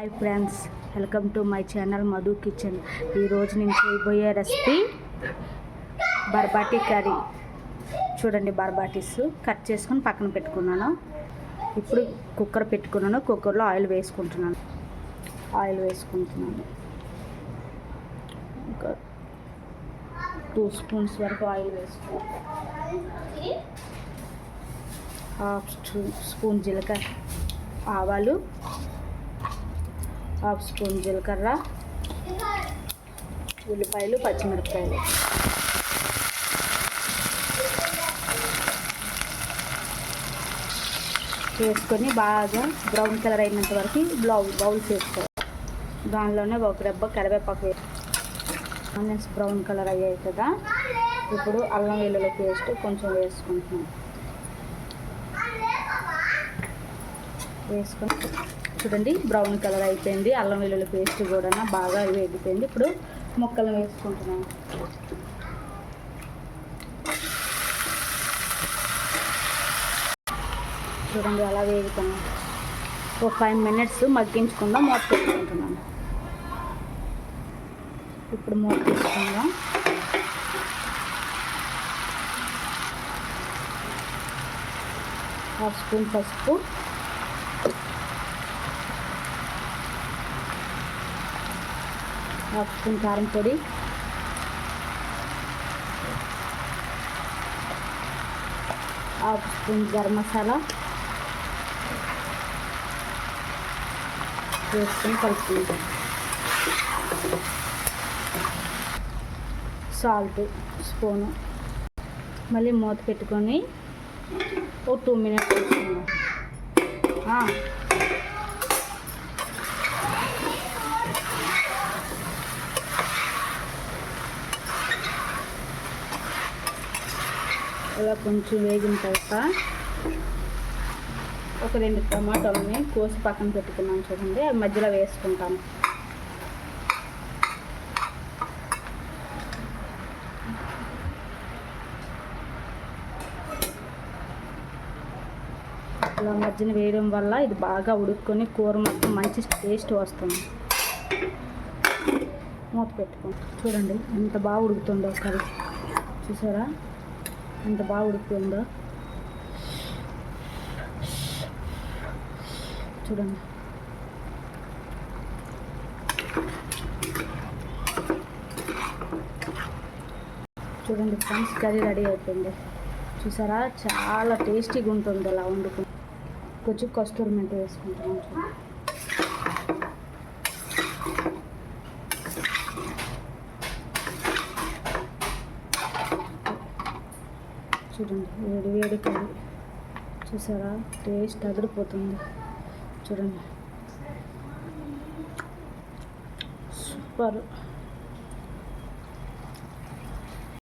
Hi friends, welcome to my channel Madhu kitchen. ఈరోజు నేను చేయబోయే రెసిపీ బర్బాటీ కర్రీ. చూడండి, బర్బాటీస్ కట్ చేసుకొని పక్కన పెట్టుకున్నాను. ఇప్పుడు కుక్కర్ పెట్టుకున్నాను. కుక్కర్లో ఆయిల్ వేసుకుంటున్నాను. ఒక 2 స్పూన్స్ వరకు ఆయిల్ వేసుకున్నాను. హాఫ్ స్పూన్ జీలకర్ర, ఆవాలు, హాఫ్ స్పూన్ జీలకర్ర, ఉల్లిపాయలు, పచ్చిమిరపకాయలు వేసుకొని బాగా బ్రౌన్ కలర్ అయినంత వరకు బౌల్స్ వేసుకోవాలి. దానిలోనే ఒక రెబ్బ కరివేపాకు ఆనియన్స్ బ్రౌన్ కలర్ అయ్యాయి కదా. ఇప్పుడు అల్లం వెల్లుల్లి పేస్ట్ కొంచెం వేసుకుంటున్నాను. వేసుకొని చూడండి, బ్రౌన్ కలర్ అయిపోయింది. అల్లం వెల్లుల్లి పేస్ట్ కూడా బాగా వేగిపోయింది. ఇప్పుడు ముక్కలు వేసుకుంటున్నాను. చూడండి, అలా వేగుతున్నాను. ఒక 5 minutes మగ్గించుకుందాం. మూత పెట్టుకుంటున్నాను. ఇప్పుడు మూత తీసుకుందాం. హాఫ్ స్పూన్ పసుపు, హాఫ్ స్పూన్ కారం పొడి, హాఫ్ స్పూన్ గరం మసాలా వేసుకొని కలుపుకుంటాం. Salt spoon. మళ్ళీ మూత పెట్టుకొని ఒక 2 minutes వేసుకుందాం. ఇలా కొంచెం వేగిన తర్వాత ఒక 2 టమాటాలని కోసి పక్కన పెట్టుకున్నాను. చూడండి, అవి మధ్యలో వేసుకుంటాను. ఇలా మధ్యన వేయడం వల్ల ఇది బాగా ఉడుక్కొని కూర మొత్తం మంచి టేస్ట్ వస్తుంది. మూత పెట్టుకోండి. చూడండి ఎంత బాగా ఉడుకుతుందో కర్రీ. చూసారా ఎంత బాగా ఉడుకుతుందో. చూడండి, చూడండి ఫ్రెండ్స్, కర్రీ రెడీ అయిపోయింది. చూసారా, చాలా టేస్టీగా ఉంటుంది అలా వండుకుని. కొంచెం కస్తూరి మెంతి వేసుకుంటాను. చూడండి, వేడి వేడి కర్రీ. చూసారా, టేస్ట్ అదిరిపోతుంది. చూడండి, సూపర్.